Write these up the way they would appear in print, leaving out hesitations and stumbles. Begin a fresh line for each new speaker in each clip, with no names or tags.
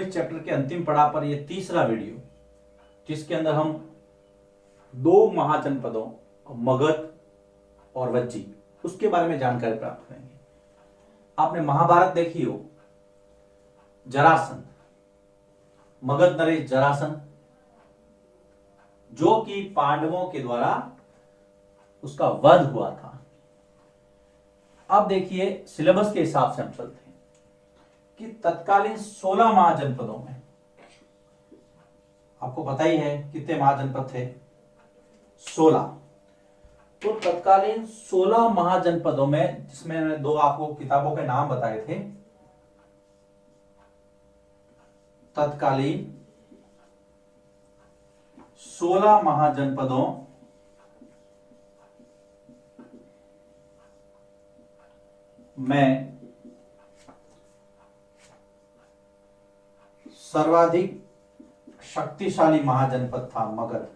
इस चैप्टर के अंतिम पड़ाव पर यह तीसरा वीडियो, जिसके अंदर हम दो महाजनपदों मगध और वज्जी उसके बारे में जानकारी प्राप्त करेंगे। आपने महाभारत देखी हो, जरासंध, मगध नरेश जरासंध, जो कि पांडवों के द्वारा उसका वध हुआ था। अब देखिए सिलेबस के हिसाब से हम चलते हैं कि तत्कालीन 16 महाजनपदों में, आपको पता ही है कितने महाजनपद थे, 16। तो तत्कालीन 16 महाजनपदों में, जिसमें मैंने दो आपको किताबों के नाम बताए थे, तत्कालीन 16 महाजनपदों में सर्वाधिक शक्तिशाली महाजनपद था मगध।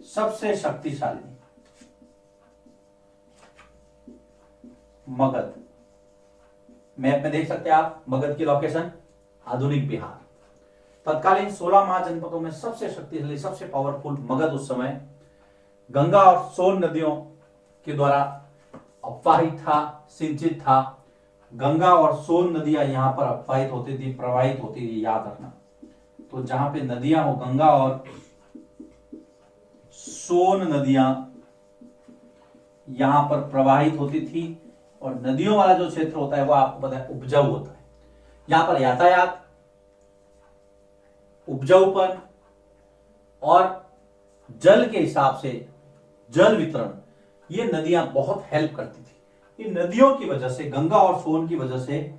सबसे शक्तिशाली मगध। मैप में देख सकते हैं आप मगध की लोकेशन, आधुनिक बिहार। तत्कालीन 16 महाजनपदों में सबसे शक्तिशाली, सबसे पावरफुल मगध उस समय गंगा और सोन नदियों के द्वारा अपवाहित था, सिंचित था। गंगा और सोन नदियां यहां पर अपवाहित होती थी, प्रवाहित होती थी, याद रखना। तो जहां पे नदियां हो, गंगा और सोन नदियां यहां पर प्रवाहित होती थी, और नदियों वाला जो क्षेत्र होता है वो आपको पता है उपजाऊ होता है। यहां पर यातायात, उपजाऊपन और जल के हिसाब से जल वितरण, ये नदियां बहुत हेल्प करती थी। इन नदियों की वजह से, गंगा और सोन की वजह से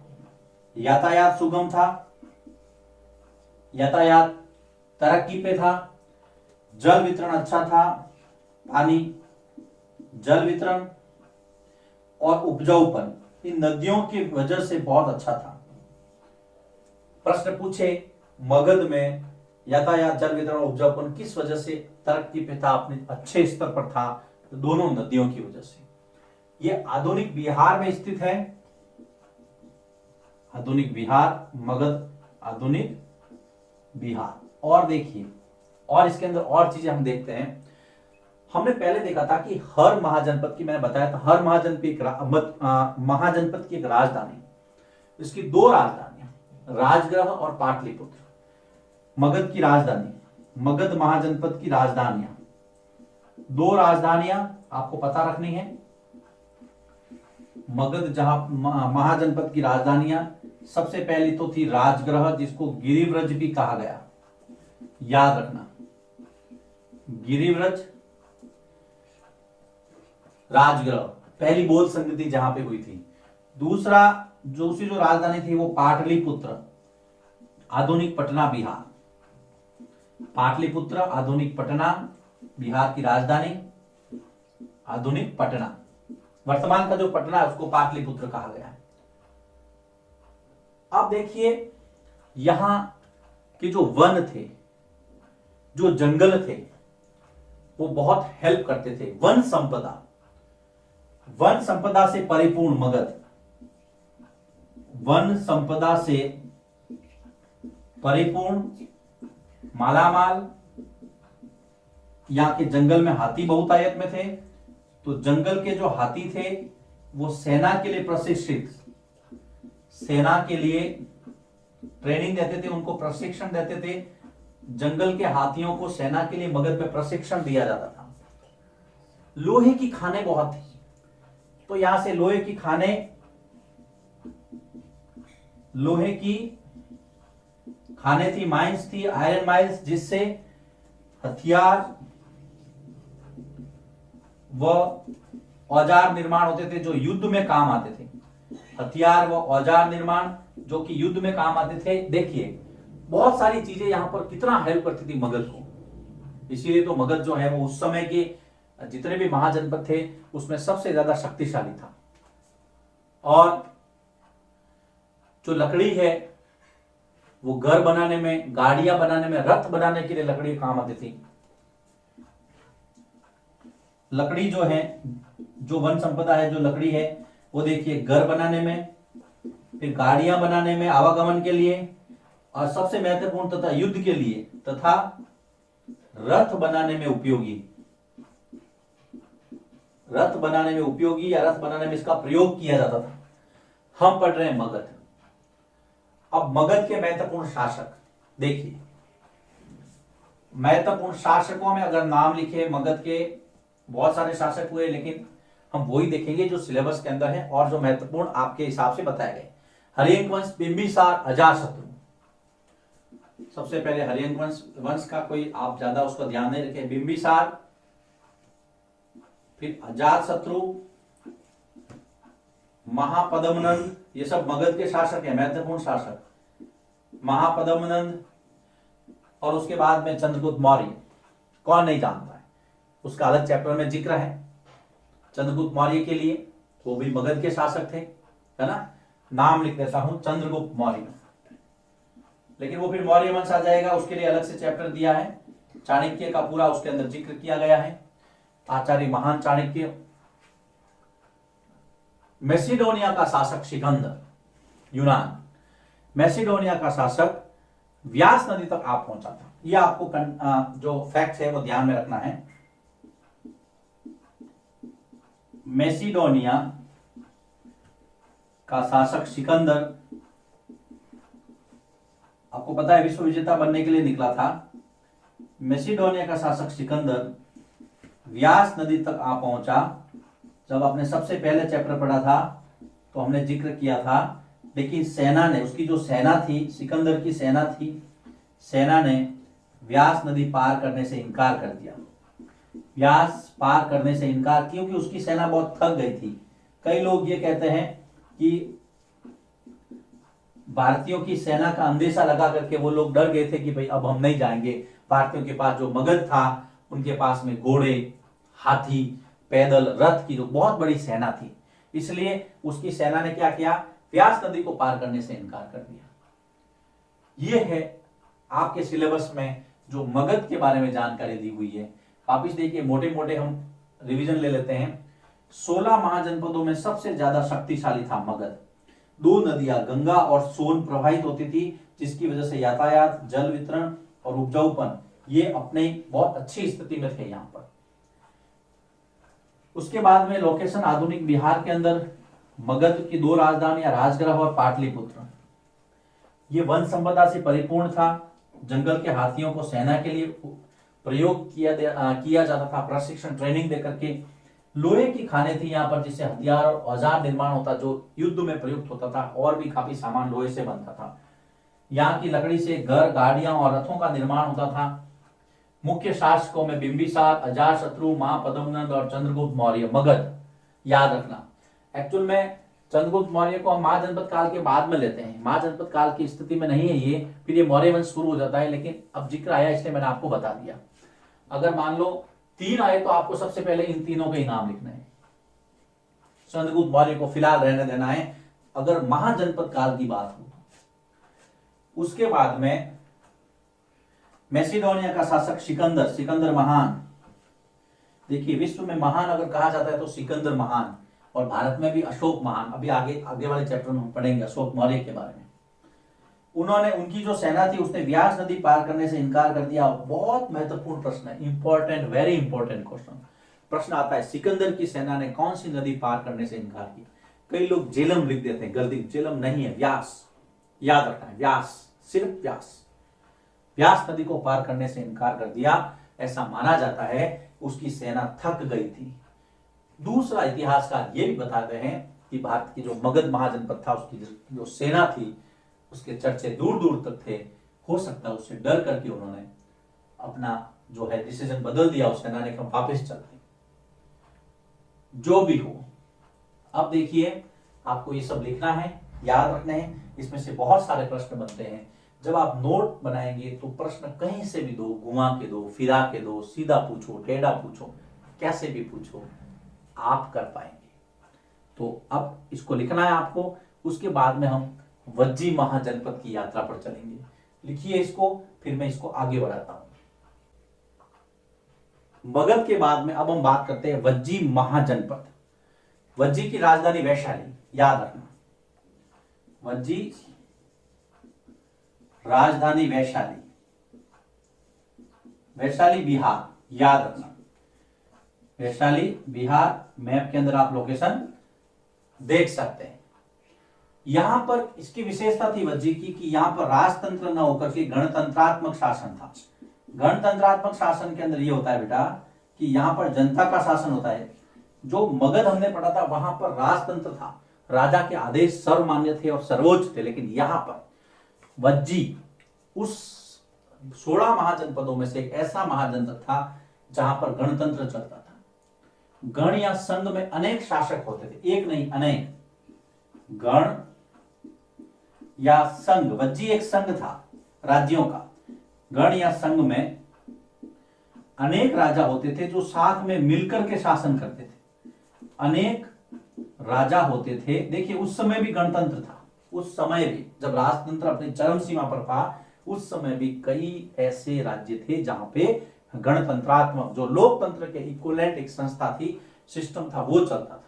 यातायात सुगम था, यातायात तरक्की पे था, जल वितरण अच्छा था, पानी, जल वितरण और उपजाऊपन इन नदियों की वजह से बहुत अच्छा था। प्रश्न पूछे मगध में यातायात, जल वितरण, उपजाऊपन किस वजह से तरक्की पे था, अपने अच्छे स्तर पर था, तो दोनों नदियों की वजह से। यह आधुनिक बिहार में स्थित है, आधुनिक बिहार, मगध आधुनिक बिहार। और देखिए, और इसके अंदर और चीजें हम देखते हैं। हमने पहले देखा था कि हर महाजनपद की, मैंने बताया था, हर महाजनपद की एक राजधानी, इसकी दो राजधानियां, राजगृह और पाटलिपुत्र। मगध की राजधानी, मगध महाजनपद की राजधानियां, दो राजधानियां आपको पता रखनी है। मगध जहां महाजनपद की राजधानियां, सबसे पहली तो थी राजगृह, जिसको गिरिव्रज भी कहा गया, याद रखना, गिरिव्रज, राजगृह, पहली बौद्ध संगति जहां पे हुई थी। दूसरी जो राजधानी थी वो पाटलिपुत्र, आधुनिक पटना बिहार। पाटलिपुत्र, आधुनिक पटना, बिहार की राजधानी, आधुनिक पटना। वर्तमान का जो पटना है उसको पाटलिपुत्र कहा गया है। अब देखिए, यहां के जो वन थे, जो जंगल थे, वो बहुत हेल्प करते थे। वन संपदा से परिपूर्ण मगध, वन संपदा से परिपूर्ण, मालामाल। यहां के जंगल में हाथी बहुतायत में थे, तो जंगल के जो हाथी थे वो सेना के लिए प्रशिक्षित, सेना के लिए ट्रेनिंग देते थे, उनको प्रशिक्षण देते थे। जंगल के हाथियों को सेना के लिए मगध में प्रशिक्षण दिया जाता था। लोहे की खानें बहुत थी, तो यहां से लोहे की खाने थी, माइंस थी, आयरन माइंस, जिससे हथियार व औजार निर्माण होते थे जो युद्ध में काम आते थे। हथियार व औजार निर्माण जो कि युद्ध में काम आते थे। देखिए, बहुत सारी चीजें यहां पर कितना हेल्प करती थी मगध को। इसीलिए तो मगध जो है वो उस समय के जितने भी महाजनपद थे उसमें सबसे ज्यादा शक्तिशाली था। और जो लकड़ी है वो घर बनाने में, गाड़ियां बनाने में, रथ बनाने के लिए लकड़ी काम आती थी। लकड़ी जो है, जो वन संपदा है, जो लकड़ी है, वो देखिए घर बनाने में, फिर गाड़ियां बनाने में, आवागमन के लिए, और सबसे महत्वपूर्ण तथा युद्ध के लिए तथा रथ बनाने में उपयोगी, रथ बनाने में उपयोगी या रथ बनाने में इसका प्रयोग किया जाता था। हम पढ़ रहे हैं मगध। अब मगध के महत्वपूर्ण शासक देखिए, महत्वपूर्ण शासकों में अगर नाम लिखे मगध के, बहुत सारे शासक हुए, लेकिन हम वही देखेंगे जो सिलेबस के अंदर है और जो महत्वपूर्ण आपके हिसाब से बताए गए। हर्यंक वंश, बिंबिसार, अजातशत्रु। सबसे पहले हर्यंक वंश का कोई आप ज्यादा उसका ध्यान नहीं रखें। बिंबिसार, फिर अजातशत्रु, महापद्मनंद, ये सब मगध के शासक हैं, महत्वपूर्ण शासक। महापद्मनंद और उसके बाद में चंद्रगुप्त मौर्य। कौन नहीं जानता है, उसका अलग चैप्टर में जिक्र है। चंद्रगुप्त मौर्य के लिए, वो भी मगध के शासक थे, है ना। नाम लिख देता हूं, चंद्रगुप्त मौर्य, लेकिन वो फिर मौर्य वंश आ जाएगा, उसके लिए अलग से चैप्टर दिया है। चाणक्य का पूरा उसके अंदर जिक्र किया गया है, आचार्य महान चाणक्य। मैसिडोनिया का शासक सिकंदर, यूनान। मैसिडोनिया का शासक व्यास नदी तक आप पहुंचा था। यह आपको जो फैक्ट है वो ध्यान में रखना है। मैसिडोनिया का शासक सिकंदर, आपको पता है विश्व विजेता बनने के लिए निकला था। मैसिडोनिया का शासक सिकंदर व्यास नदी तक आ पहुंचा। जब आपने सबसे पहले चैप्टर पढ़ा था तो हमने जिक्र किया था, लेकिन सेना ने, उसकी जो सेना थी, सिकंदर की सेना थी, सेना ने व्यास नदी पार करने से इनकार कर दिया। व्यास पार करने से इनकार, क्योंकि उसकी सेना बहुत थक गई थी। कई लोग ये कहते हैं कि भारतीयों की सेना का अंदेशा लगा करके वो लोग डर गए थे कि भाई अब हम नहीं जाएंगे। भारतीयों के पास जो मगध था, उनके पास में घोड़े, हाथी, पैदल, रथ की जो बहुत बड़ी सेना थी, इसलिए उसकी सेना ने क्या किया, व्यास नदी को पार करने से इनकार कर दिया। ये है आपके सिलेबस में जो मगध के बारे में जानकारी दी हुई है। वापिस देखिए, मोटे मोटे हम रिवीजन ले लेते हैं। 16 महाजनपदों में सबसे ज्यादा शक्तिशाली था मगध। 2 नदियां गंगा और सोन प्रवाहित होती थी, जिसकी वजह से यातायात, जल वितरण और उपजाऊपन ये अपने बहुत अच्छी स्थिति में थे यहां पर। उसके बाद में लोकेशन आधुनिक बिहार के अंदर मगध की 2 राजधानियां राजगृह और पाटलिपुत्र। ये वन संपदा से परिपूर्ण था। जंगल के हाथियों को सेना के लिए प्रयोग किया जाता था, प्रशिक्षण ट्रेनिंग देकर के। लोहे की खानें थी यहाँ पर, जिससे हथियार और औजार निर्माण होता, जो युद्ध में प्रयुक्त होता था। और भी काफी सामान लोहे से बनता था। यहाँ की लकड़ी से घर, गाड़ियां और रथों का निर्माण होता था। मुख्य शासकों में बिंबिसार, अजातशत्रु, महापद्मनंद और चंद्रगुप्त मौर्य। मगध याद रखना। एक्चुअल में चंद्रगुप्त मौर्य को हम महाजनपद काल के बाद में लेते हैं, महाजनपद काल की स्थिति में नहीं है ये, फिर ये मौर्य वंश शुरू हो जाता है। लेकिन अब जिक्र आया इसलिए मैंने आपको बता दिया। अगर मान लो 3 आए तो आपको सबसे पहले इन तीनों के नाम लिखना है। चंद्रगुप्त मौर्य को फिलहाल रहने देना है अगर महाजनपद काल की बात हो। उसके बाद में मैसिडोनिया का शासक सिकंदर, सिकंदर महान। देखिए, विश्व में महान अगर कहा जाता है तो सिकंदर महान, और भारत में भी अशोक महान। अभी आगे वाले चैप्टर में हम पढ़ेंगे अशोक मौर्य के बारे में। उन्होंने, उनकी जो सेना थी उसने व्यास नदी पार करने से इनकार कर दिया। बहुत महत्वपूर्ण प्रश्न है, इंपॉर्टेंट, वेरी इंपॉर्टेंट क्वेश्चन। प्रश्न आता है, सिकंदर की सेना ने कौन सी नदी पार करने से इनकार किया? कई लोग झेलम लिख देते हैं, गलती। झेलम नहीं है, व्यास। याद रखना है, व्यास, सिर्फ व्यास। व्यास नदी को पार करने से इनकार कर दिया। ऐसा माना जाता है उसकी सेना थक गई थी। दूसरा इतिहासकार ये भी बताते हैं कि भारत की जो मगध महाजनपद था, उसकी जो सेना थी, उसके चर्चे दूर दूर तक थे। हो सकता है उससे डर करके उन्होंने अपना जो है डिसीजन बदल दिया, उस सेना ने कहा वापस चलते। जो भी हो, अब देखिए आपको ये सब लिखना है, याद रखना है। इसमें से बहुत सारे प्रश्न बनते हैं। जब आप नोट बनाएंगे तो प्रश्न कहीं से भी दो, घुमा के दो, फिरा के दो, सीधा पूछो, टेढ़ा पूछो, कैसे भी पूछो, आप कर पाएंगे। तो अब इसको लिखना है आपको। उसके बाद में हम वज्जी महाजनपद की यात्रा पर चलेंगे। लिखिए इसको, फिर मैं इसको आगे बढ़ाता हूं। मगध के बाद में अब हम बात करते हैं वज्जी महाजनपद। वज्जी की राजधानी वैशाली, याद रखना। वज्जी राजधानी वैशाली, वैशाली बिहार, याद रखना वैशाली बिहार। मैप के अंदर आप लोकेशन देख सकते हैं। यहां पर इसकी विशेषता थी वज्जी की कि यहां पर राजतंत्र न होकर के गणतंत्रात्मक शासन था। गणतंत्रात्मक शासन के अंदर ये होता है बेटा कि यहां पर जनता का शासन होता है। जो मगध हमने पढ़ा था वहां पर राजतंत्र था, राजा के आदेश सर्वमान्य थे और सर्वोच्च थे। लेकिन यहां पर वज्जी उस 16 महाजनपदों में से एक ऐसा महाजनपद था जहां पर गणतंत्र चलता था। गण या संघ में अनेक शासक होते थे, एक नहीं अनेक। गण या संघ, वज्जी एक संघ था राज्यों का। गण या संघ में अनेक राजा होते थे जो साथ में मिलकर के शासन करते थे। अनेक राजा होते थे। देखिए उस समय भी गणतंत्र था, उस समय भी जब राजतंत्र अपनी चरम सीमा पर था, उस समय भी कई ऐसे राज्य थे जहां पे गणतंत्रात्मक, जो लोकतंत्र के इक्विवेलेंट एक संस्था थी, सिस्टम था, वो चलता था।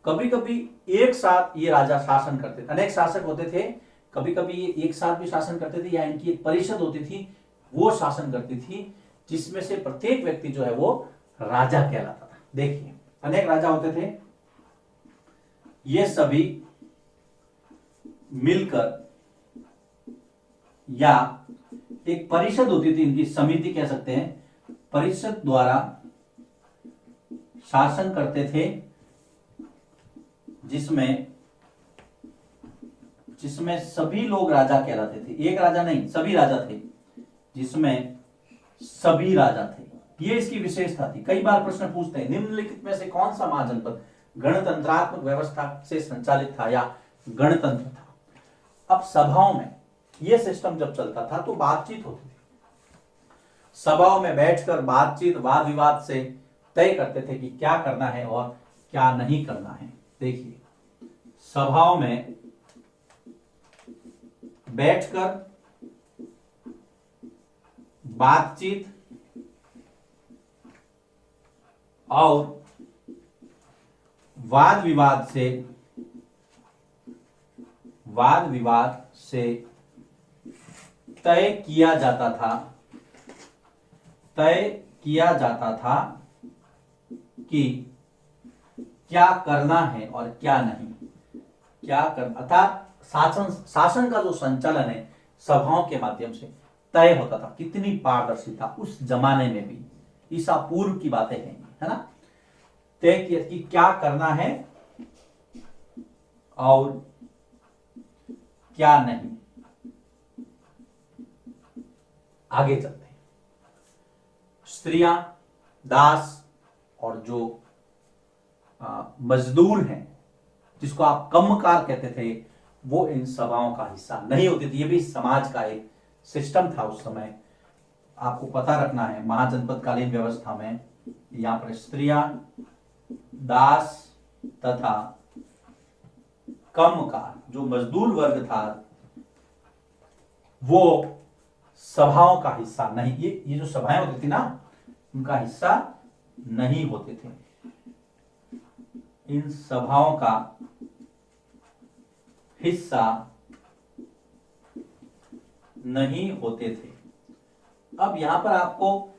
कभी कभी एक साथ ये राजा शासन करते थे, अनेक शासक होते थे। कभी कभी ये एक साथ भी शासन करते थे या इनकी एक परिषद होती थी, वो शासन करती थी, जिसमें से प्रत्येक व्यक्ति जो है वो राजा कहलाता था। देखिए अनेक राजा होते थे, ये सभी मिलकर या एक परिषद होती थी, इनकी समिति कह सकते हैं, परिषद द्वारा शासन करते थे, जिसमें सभी लोग राजा कहलाते थे। एक राजा नहीं, सभी राजा थे, जिसमें सभी राजा थे। ये इसकी विशेषता थी। कई बार प्रश्न पूछते हैं निम्नलिखित में से कौन सा महाजनपद गणतंत्रात्मक व्यवस्था से संचालित था या गणतंत्र था। अब सभाओं में यह सिस्टम जब चलता था तो बातचीत होती थी। सभाओं में बैठकर बातचीत, वाद विवाद से तय करते थे कि क्या करना है और क्या नहीं करना है। देखिए सभाओं में बैठकर बातचीत और वाद विवाद से तय किया जाता था कि क्या करना है और क्या नहीं, अर्थात शासन का जो संचालन है सभाओं के माध्यम से तय होता था। कितनी पारदर्शिता उस जमाने में भी, ईसा पूर्व की बातें हैं, है ना। तय किया कि क्या करना है और क्या नहीं। आगे चलते हैं। स्त्रियां, दास और जो मजदूर हैं, जिसको आप कम्मकार कहते थे, वो इन सभाओं का हिस्सा नहीं होती थी। ये भी समाज का एक सिस्टम था उस समय। आपको पता रखना है महाजनपद कालीन व्यवस्था में यहां पर स्त्रियां, दास तथा कम्मकार, जो मजदूर वर्ग था, वो सभाओं का हिस्सा नहीं, ये जो सभाएं होती थी ना, उनका हिस्सा नहीं होते थे। इन सभाओं का हिस्सा नहीं होते थे। अब यहां पर आपको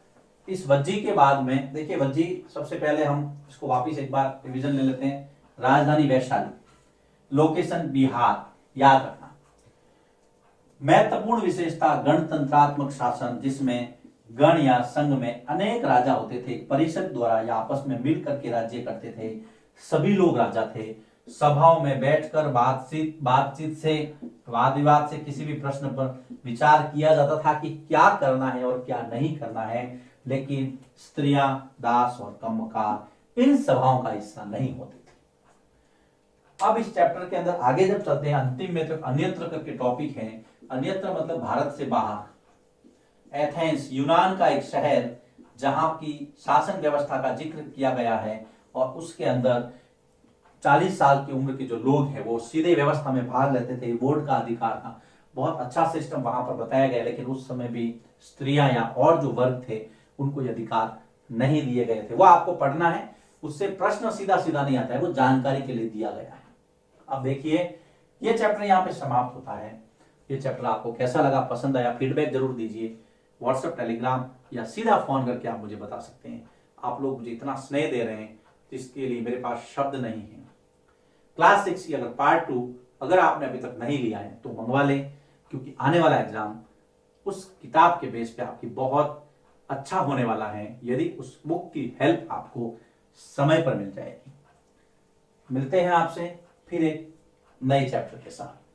इस वज्जी के बाद में देखिए, वज्जी सबसे पहले हम इसको वापिस एक बार रिवीजन ले लेते हैं। राजधानी वैशाली, लोकेशन बिहार, याद रखना। महत्वपूर्ण विशेषता गणतंत्रात्मक शासन, जिसमें गण या संघ में अनेक राजा होते थे, परिषद द्वारा या आपस में मिलकर के राज्य करते थे, सभी लोग राजा थे। सभाओं में बैठकर बातचीत से, वाद विवाद से किसी भी प्रश्न पर विचार किया जाता था कि क्या करना है और क्या नहीं करना है। लेकिन स्त्रियां, दास और कम्मकार इन सभाओं का हिस्सा नहीं होते थे। अब इस चैप्टर के अंदर आगे जब चलते हैं, अंतिम में तो अन्यत्र करके टॉपिक है। अन्यत्र मतलब भारत से बाहर। एथेंस, यूनान का एक शहर, जहां की शासन व्यवस्था का जिक्र किया गया है, और उसके अंदर 40 साल की उम्र के जो लोग हैं वो सीधे व्यवस्था में भाग लेते थे, वोट का अधिकार था। बहुत अच्छा सिस्टम वहां पर बताया गया। लेकिन उस समय भी स्त्रियां या और जो वर्ग थे उनको ये अधिकार नहीं दिए गए थे। वो आपको पढ़ना है, उससे प्रश्न सीधा सीधा नहीं आता है, वो जानकारी के लिए दिया गया है। अब देखिए ये चैप्टर यहाँ पे समाप्त होता है। ये चैप्टर आपको कैसा लगा, पसंद आया, फीडबैक जरूर दीजिए। व्हाट्सएप, टेलीग्राम या सीधा फोन करके आप मुझे बता सकते हैं। आप लोग मुझे इतना स्नेह दे रहे हैं तो इसके लिए मेरे पास शब्द नहीं है। क्लास 6 की अगर पार्ट 2 अगर आपने अभी तक नहीं लिया है तो मंगवा लें, क्योंकि आने वाला एग्जाम उस किताब के बेस पे आपकी बहुत अच्छा होने वाला है, यदि उस बुक की हेल्प आपको समय पर मिल जाएगी। मिलते हैं आपसे फिर एक नए चैप्टर के साथ।